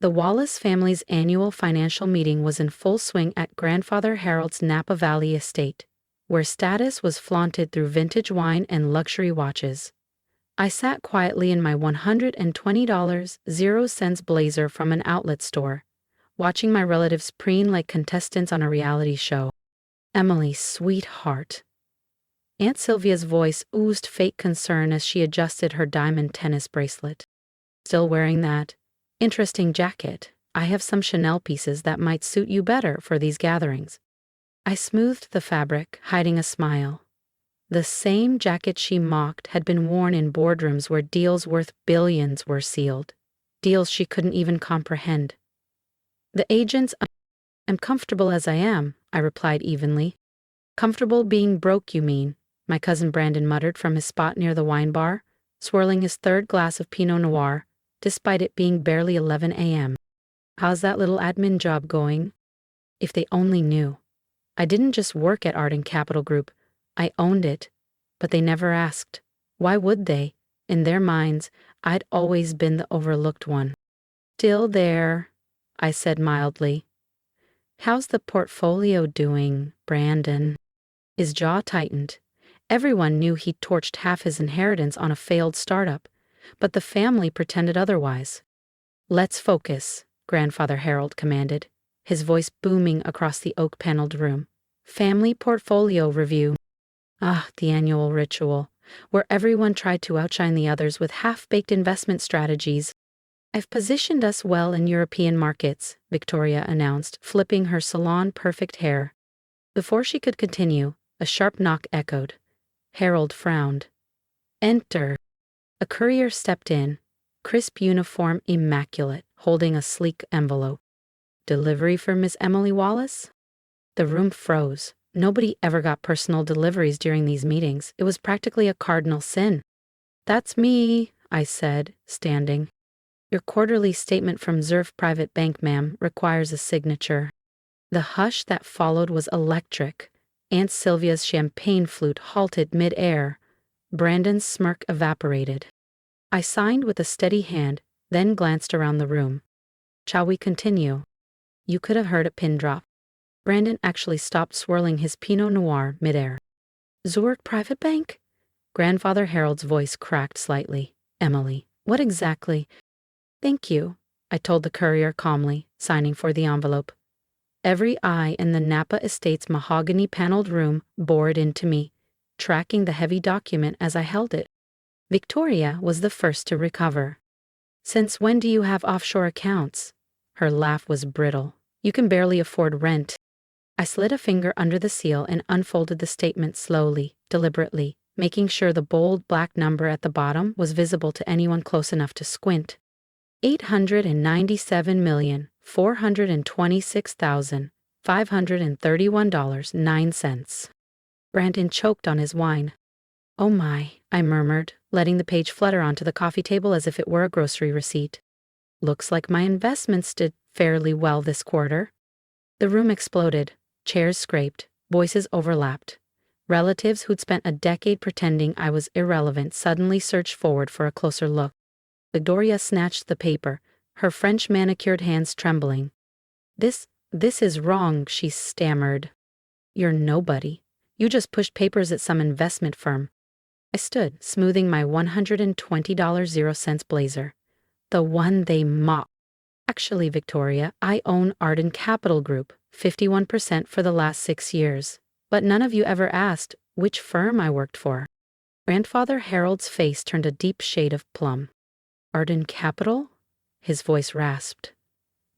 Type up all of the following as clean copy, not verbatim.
The Wallace family's annual financial meeting was in full swing at Grandfather Harold's Napa Valley estate, where status was flaunted through vintage wine and luxury watches. I sat quietly in my $120.00 blazer from an outlet store, watching my relatives preen like contestants on a reality show. Emily, sweetheart. Aunt Sylvia's voice oozed fake concern as she adjusted her diamond tennis bracelet. Still wearing that interesting jacket? I have some Chanel pieces that might suit you better for these gatherings. I smoothed the fabric, hiding a smile. The same jacket she mocked had been worn in boardrooms where deals worth billions were sealed. Deals she couldn't even comprehend. The agents, I'm comfortable as I am, I replied evenly. Comfortable being broke, you mean? My cousin Brandon muttered from his spot near the wine bar, swirling his third glass of Pinot Noir, despite it being barely 11 a.m. How's that little admin job going? If they only knew. I didn't just work at Art and Capital Group. I owned it, but they never asked. Why would they? In their minds, I'd always been the overlooked one. Still there, I said mildly. How's the portfolio doing, Brandon? His jaw tightened. Everyone knew he'd torched half his inheritance on a failed startup, but the family pretended otherwise. Let's focus, Grandfather Harold commanded, his voice booming across the oak-paneled room. Family portfolio review. Ah, the annual ritual, where everyone tried to outshine the others with half-baked investment strategies. I've positioned us well in European markets, Victoria announced, flipping her salon-perfect hair. Before she could continue, a sharp knock echoed. Harold frowned. Enter. A courier stepped in, crisp uniform immaculate, holding a sleek envelope. Delivery for Miss Emily Wallace? The room froze. Nobody ever got personal deliveries during these meetings. It was practically a cardinal sin. That's me, I said, standing. Your quarterly statement from Zurf Private Bank, ma'am, requires a signature. The hush that followed was electric. Aunt Sylvia's champagne flute halted mid-air. Brandon's smirk evaporated. I signed with a steady hand, then glanced around the room. Shall we continue? You could have heard a pin drop. Brandon actually stopped swirling his Pinot Noir mid-air. Zurich Private Bank? Grandfather Harold's voice cracked slightly. Emily, what exactly? Thank you, I told the courier calmly, signing for the envelope. Every eye in the Napa Estate's mahogany-paneled room bored into me, tracking the heavy document as I held it. Victoria was the first to recover. Since when do you have offshore accounts? Her laugh was brittle. You can barely afford rent. I slid a finger under the seal and unfolded the statement slowly, deliberately, making sure the bold black number at the bottom was visible to anyone close enough to squint. $897,426,531.09. Brandon choked on his wine. Oh my, I murmured, letting the page flutter onto the coffee table as if it were a grocery receipt. Looks like my investments did fairly well this quarter. The room exploded. Chairs scraped. Voices overlapped. Relatives who'd spent a decade pretending I was irrelevant suddenly surged forward for a closer look. Victoria snatched the paper, her French manicured hands trembling. This is wrong, she stammered. You're nobody. You just pushed papers at some investment firm. I stood, smoothing my $120.00 blazer. The one they mocked. Actually, Victoria, I own Art and Capital Group, 51% for the last 6 years. But none of you ever asked which firm I worked for. Grandfather Harold's face turned a deep shade of plum. Art and Capital? His voice rasped.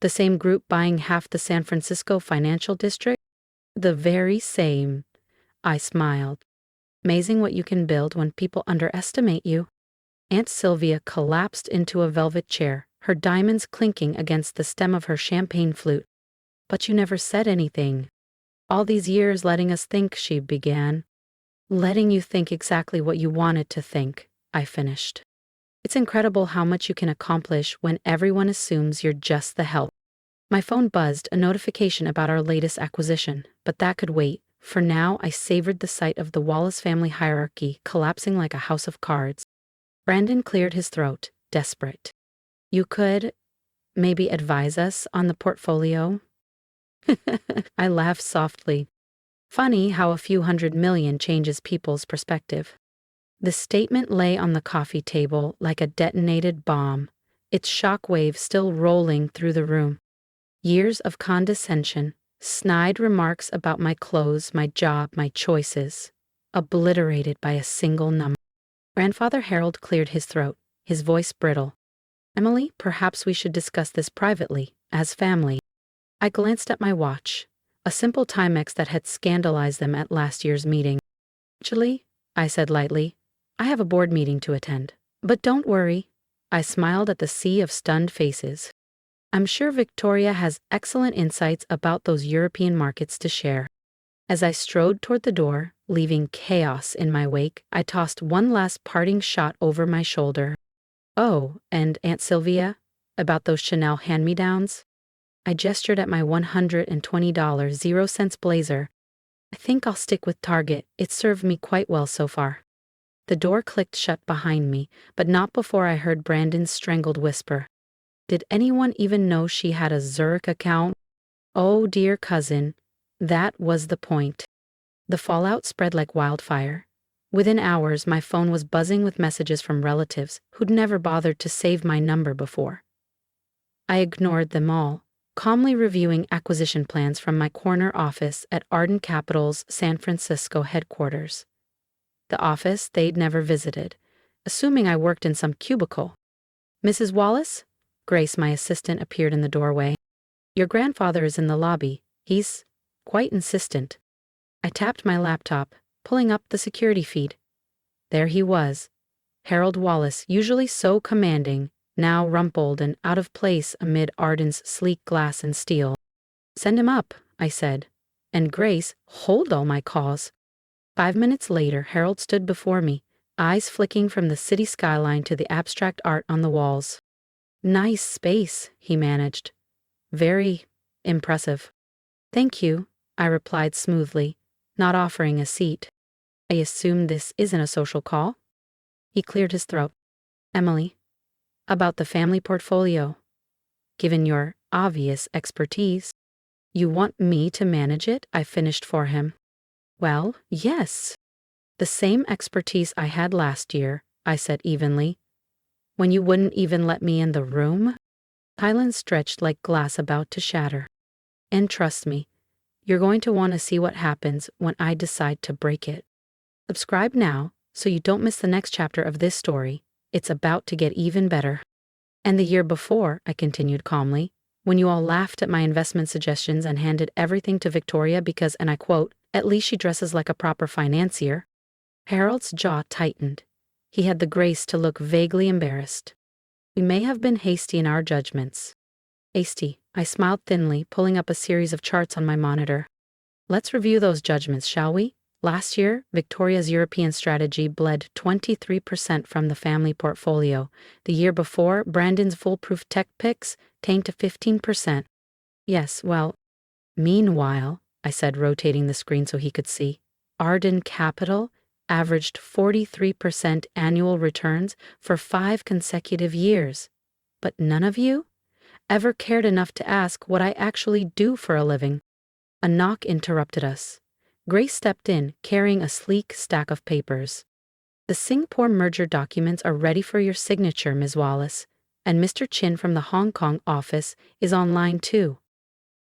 The same group buying half the San Francisco financial district? The very same. I smiled. Amazing what you can build when people underestimate you. Aunt Sylvia collapsed into a velvet chair, her diamonds clinking against the stem of her champagne flute. But you never said anything. All these years letting us think, she began. Letting you think exactly what you wanted to think, I finished. It's incredible how much you can accomplish when everyone assumes you're just the help. My phone buzzed, a notification about our latest acquisition, but that could wait. For now, I savored the sight of the Wallace family hierarchy collapsing like a house of cards. Brandon cleared his throat, desperate. You could... maybe advise us on the portfolio? I laughed softly. Funny how a few $100 million changes people's perspective. The statement lay on the coffee table like a detonated bomb, its shockwaves still rolling through the room. Years of condescension, snide remarks about my clothes, my job, my choices, obliterated by a single number. Grandfather Harold cleared his throat, his voice brittle. Emily, perhaps we should discuss this privately, as family. I glanced at my watch, a simple Timex that had scandalized them at last year's meeting. Actually, I said lightly, I have a board meeting to attend. But don't worry. I smiled at the sea of stunned faces. I'm sure Victoria has excellent insights about those European markets to share. As I strode toward the door, leaving chaos in my wake, I tossed one last parting shot over my shoulder. Oh, and Aunt Sylvia? About those Chanel hand-me-downs? I gestured at my $120 0-cent blazer. I think I'll stick with Target. It's served me quite well so far. The door clicked shut behind me, but not before I heard Brandon's strangled whisper. Did anyone even know she had a Zurich account? Oh, dear cousin, that was the point. The fallout spread like wildfire. Within hours, my phone was buzzing with messages from relatives who'd never bothered to save my number before. I ignored them all, calmly reviewing acquisition plans from my corner office at Arden Capital's San Francisco headquarters. The office they'd never visited, assuming I worked in some cubicle. Mrs. Wallace? Grace, my assistant, appeared in the doorway. Your grandfather is in the lobby. He's quite insistent. I tapped my laptop, pulling up the security feed. There he was. Harold Wallace, usually so commanding, now rumpled and out of place amid Arden's sleek glass and steel. Send him up, I said. And Grace, hold all my calls. 5 minutes later, Harold stood before me, eyes flicking from the city skyline to the abstract art on the walls. Nice space, he managed. Very impressive. Thank you, I replied smoothly, not offering a seat. I assume this isn't a social call? He cleared his throat. Emily, about the family portfolio. Given your obvious expertise, you want me to manage it? I finished for him. Well, yes. The same expertise I had last year, I said evenly. When you wouldn't even let me in the room? Silence stretched like glass about to shatter. And trust me, you're going to want to see what happens when I decide to break it. Subscribe now so you don't miss the next chapter of this story. It's about to get even better. And the year before, I continued calmly, when you all laughed at my investment suggestions and handed everything to Victoria because, and I quote, at least she dresses like a proper financier. Harold's jaw tightened. He had the grace to look vaguely embarrassed. We may have been hasty in our judgments. Hasty, I smiled thinly, pulling up a series of charts on my monitor. Let's review those judgments, shall we? Last year, Victoria's European strategy bled 23% from the family portfolio. The year before, Brandon's foolproof tech picks tanked to 15%. Yes, well, meanwhile, I said, rotating the screen so he could see, Arden Capital averaged 43% annual returns for 5 consecutive years. But none of you ever cared enough to ask what I actually do for a living. A knock interrupted us. Grace stepped in, carrying a sleek stack of papers. The Singapore merger documents are ready for your signature, Ms. Wallace, and Mr. Chin from the Hong Kong office is online too.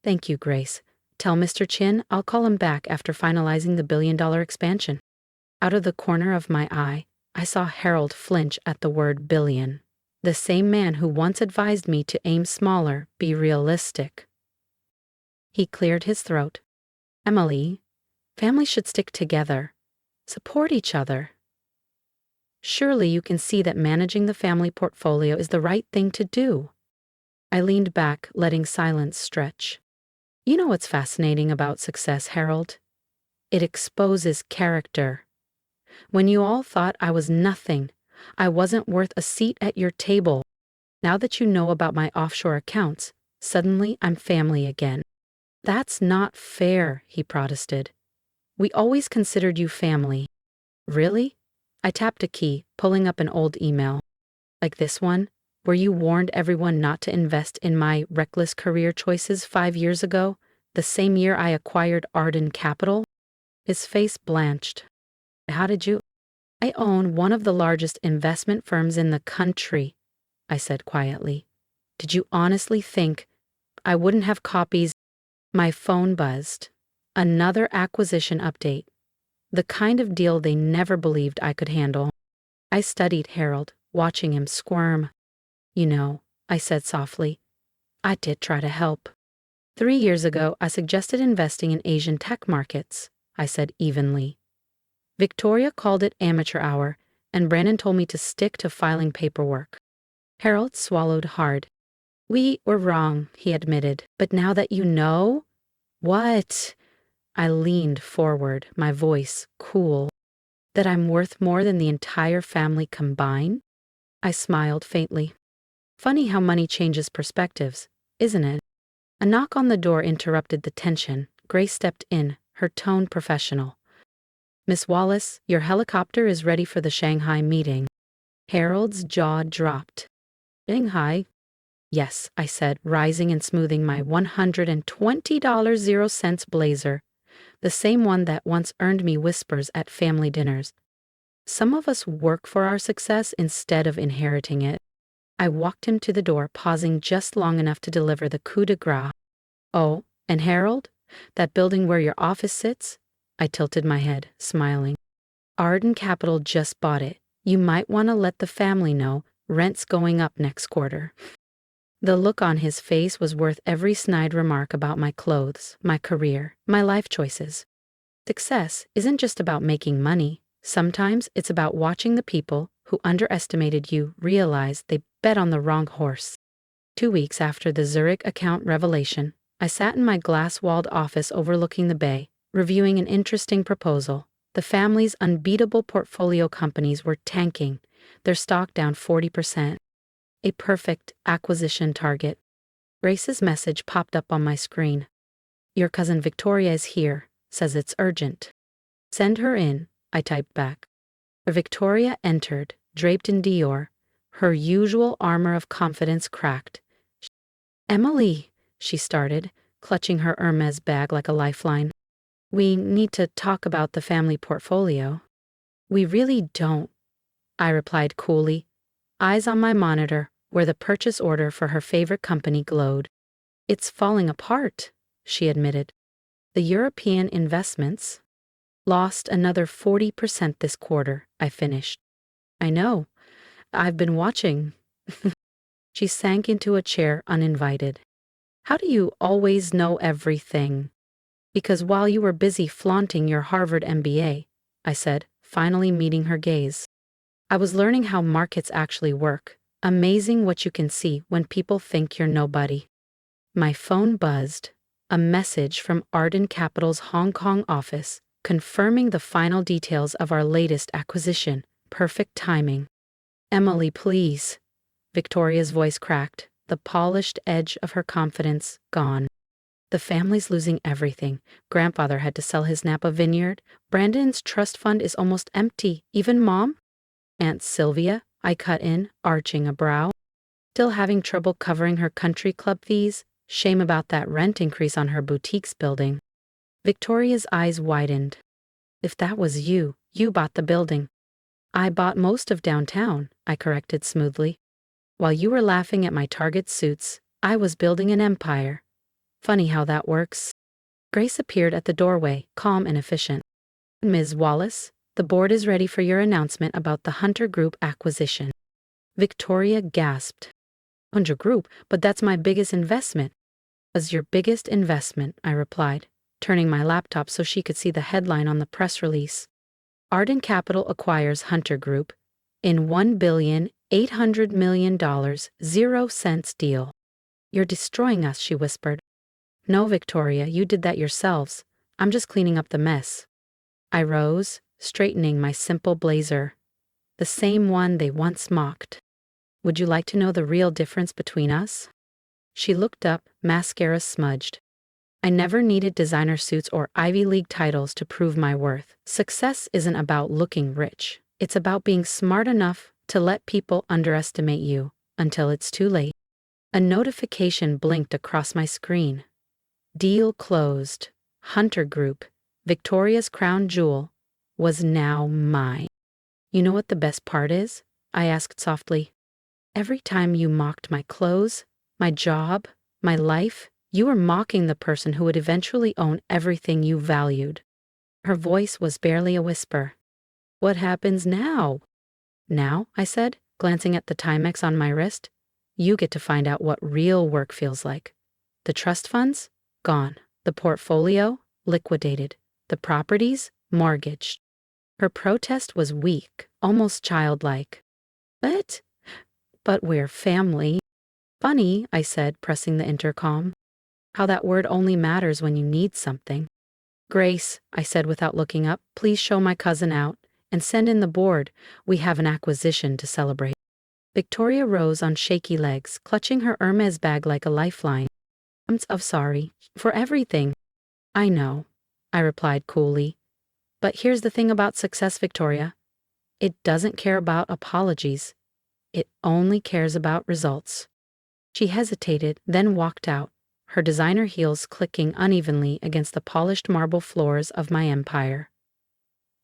Thank you, Grace. Tell Mr. Chin I'll call him back after finalizing the billion-dollar expansion. Out of the corner of my eye, I saw Harold flinch at the word billion. The same man who once advised me to aim smaller, be realistic. He cleared his throat. Emily, families should stick together, support each other. Surely you can see that managing the family portfolio is the right thing to do. I leaned back, letting silence stretch. You know what's fascinating about success, Harold? It exposes character. When you all thought I was nothing, I wasn't worth a seat at your table. Now that you know about my offshore accounts, suddenly I'm family again. That's not fair, he protested. We always considered you family. Really? I tapped a key, pulling up an old email. Like this one? Were you warned everyone not to invest in my reckless career choices 5 years ago, the same year I acquired Arden Capital? His face blanched. How did you? I own one of the largest investment firms in the country, I said quietly. Did you honestly think I wouldn't have copies? My phone buzzed. Another acquisition update. The kind of deal they never believed I could handle. I studied Harold, watching him squirm. You know, I said softly, I did try to help. 3 years ago, I suggested investing in Asian tech markets, I said evenly. Victoria called it amateur hour, and Brandon told me to stick to filing paperwork. Harold swallowed hard. We were wrong, he admitted, but now that you know? What? I leaned forward, my voice cool. That I'm worth more than the entire family combined? I smiled faintly. Funny how money changes perspectives, isn't it? A knock on the door interrupted the tension. Grace stepped in, her tone professional. Miss Wallace, your helicopter is ready for the Shanghai meeting. Harold's jaw dropped. Shanghai? Yes, I said, rising and smoothing my $120.00 blazer, the same one that once earned me whispers at family dinners. Some of us work for our success instead of inheriting it. I walked him to the door, pausing just long enough to deliver the coup de grace. Oh, and Harold? That building where your office sits? I tilted my head, smiling. Arden Capital just bought it. You might want to let the family know rent's going up next quarter. The look on his face was worth every snide remark about my clothes, my career, my life choices. Success isn't just about making money. Sometimes it's about watching the people who underestimated you realize they bet on the wrong horse. 2 weeks after the Zurich account revelation, I sat in my glass-walled office overlooking the bay, reviewing an interesting proposal. The family's unbeatable portfolio companies were tanking, their stock down 40%. A perfect acquisition target. Grace's message popped up on my screen. Your cousin Victoria is here, says it's urgent. Send her in, I typed back. Victoria entered, draped in Dior, her usual armor of confidence cracked. Emily, she started, clutching her Hermes bag like a lifeline. We need to talk about the family portfolio. We really don't, I replied coolly, eyes on my monitor where the purchase order for her favorite company glowed. It's falling apart, she admitted. The European investments lost another 40% this quarter, I finished. I know. I've been watching. She sank into a chair uninvited. How do you always know everything? Because while you were busy flaunting your Harvard MBA, I said, finally meeting her gaze. I was learning how markets actually work. Amazing what you can see when people think you're nobody. My phone buzzed. A message from Arden Capital's Hong Kong office, confirming the final details of our latest acquisition. Perfect timing. Emily, please. Victoria's voice cracked, the polished edge of her confidence gone. The family's losing everything. Grandfather had to sell his Napa vineyard. Brandon's trust fund is almost empty. Even Mom? Aunt Sylvia, I cut in, arching a brow. Still having trouble covering her country club fees? Shame about that rent increase on her boutiques building. Victoria's eyes widened. If that was you, you bought the building. I bought most of downtown, I corrected smoothly. While you were laughing at my Target suits, I was building an empire. Funny how that works. Grace appeared at the doorway, calm and efficient. Ms. Wallace, the board is ready for your announcement about the Hunter Group acquisition. Victoria gasped. Hunter Group, but that's my biggest investment. Was your biggest investment, I replied, turning my laptop so she could see the headline on the press release. Arden Capital acquires Hunter Group in $1,800,000,000 0 cents deal. You're destroying us, she whispered. No, Victoria, you did that yourselves. I'm just cleaning up the mess. I rose, straightening my simple blazer. The same one they once mocked. Would you like to know the real difference between us? She looked up, mascara smudged. I never needed designer suits or Ivy League titles to prove my worth. Success isn't about looking rich. It's about being smart enough to let people underestimate you. until it's too late. A notification blinked across my screen. Deal closed. Hunter Group, Victoria's crown jewel, was now mine. You know what the best part is? I asked softly. Every time you mocked my clothes, my job, my life, you were mocking the person who would eventually own everything you valued. Her voice was barely a whisper. What happens now? Now, I said, glancing at the Timex on my wrist, you get to find out what real work feels like. The trust funds? Gone. The portfolio? Liquidated. The properties? Mortgaged. Her protest was weak, almost childlike. But we're family. Funny, I said, pressing the intercom. How that word only matters when you need something. Grace, I said without looking up, please show my cousin out and send in the board. We have an acquisition to celebrate. Victoria rose on shaky legs, clutching her Hermes bag like a lifeline. I'm sorry for everything. I know, I replied coolly. But here's the thing about success, Victoria. It doesn't care about apologies. It only cares about results. She hesitated, then walked out, her designer heels clicking unevenly against the polished marble floors of my empire.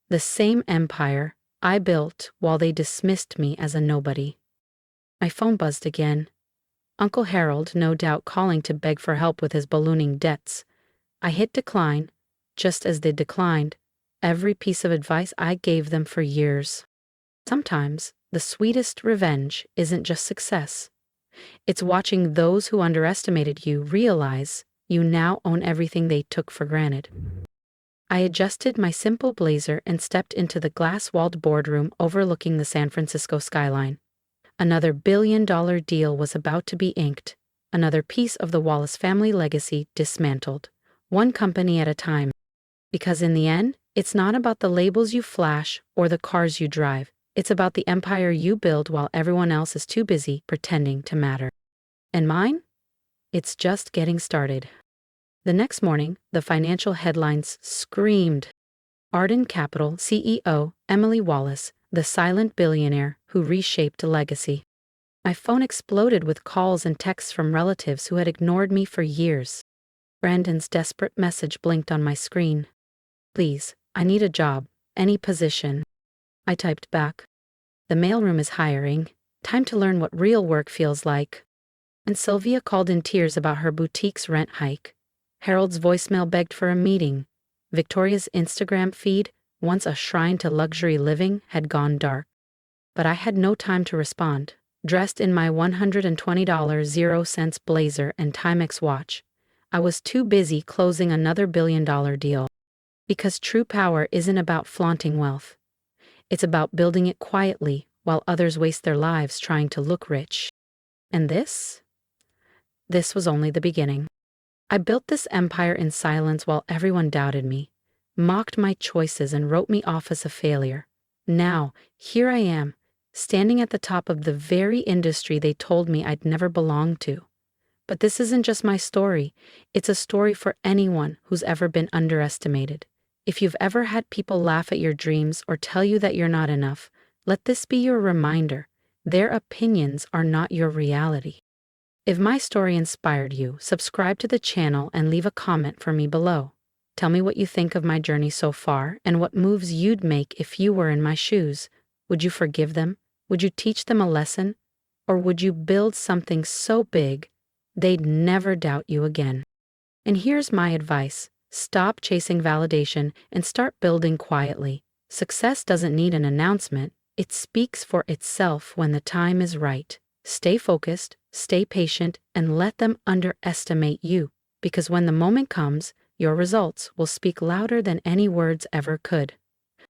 The same empire I built while they dismissed me as a nobody. My phone buzzed again. Uncle Harold, no doubt calling to beg for help with his ballooning debts. I hit decline, just as they declined every piece of advice I gave them for years. Sometimes, the sweetest revenge isn't just success. It's watching those who underestimated you realize you now own everything they took for granted. I adjusted my simple blazer and stepped into the glass-walled boardroom overlooking the San Francisco skyline. Another billion-dollar deal was about to be inked, another piece of the Wallace family legacy dismantled, one company at a time. Because in the end, it's not about the labels you flash or the cars you drive. It's about the empire you build while everyone else is too busy pretending to matter. And mine? It's just getting started. The next morning, the financial headlines screamed. Arden Capital CEO Emily Wallace, the silent billionaire who reshaped a legacy. My phone exploded with calls and texts from relatives who had ignored me for years. Brandon's desperate message blinked on my screen. Please, I need a job, any position. I typed back. The mailroom is hiring. Time to learn what real work feels like. And Sylvia called in tears about her boutique's rent hike. Harold's voicemail begged for a meeting. Victoria's Instagram feed, once a shrine to luxury living, had gone dark. But I had no time to respond. Dressed in my $120 0-cents blazer and Timex watch, I was too busy closing another billion-dollar deal. Because true power isn't about flaunting wealth. It's about building it quietly while others waste their lives trying to look rich. And this was only the beginning. I built this empire in silence while everyone doubted me, mocked my choices and wrote me off as a failure. Now, here I am, standing at the top of the very industry they told me I'd never belong to. But this isn't just my story. It's a story for anyone who's ever been underestimated. If you've ever had people laugh at your dreams or tell you that you're not enough, let this be your reminder. Their opinions are not your reality. If my story inspired you, subscribe to the channel and leave a comment for me below. Tell me what you think of my journey so far and what moves you'd make if you were in my shoes. Would you forgive them? Would you teach them a lesson? Or would you build something so big they'd never doubt you again? And here's my advice. Stop chasing validation and start building quietly. Success doesn't need an announcement. It speaks for itself when the time is right. Stay focused, stay patient, and let them underestimate you. Because when the moment comes, your results will speak louder than any words ever could.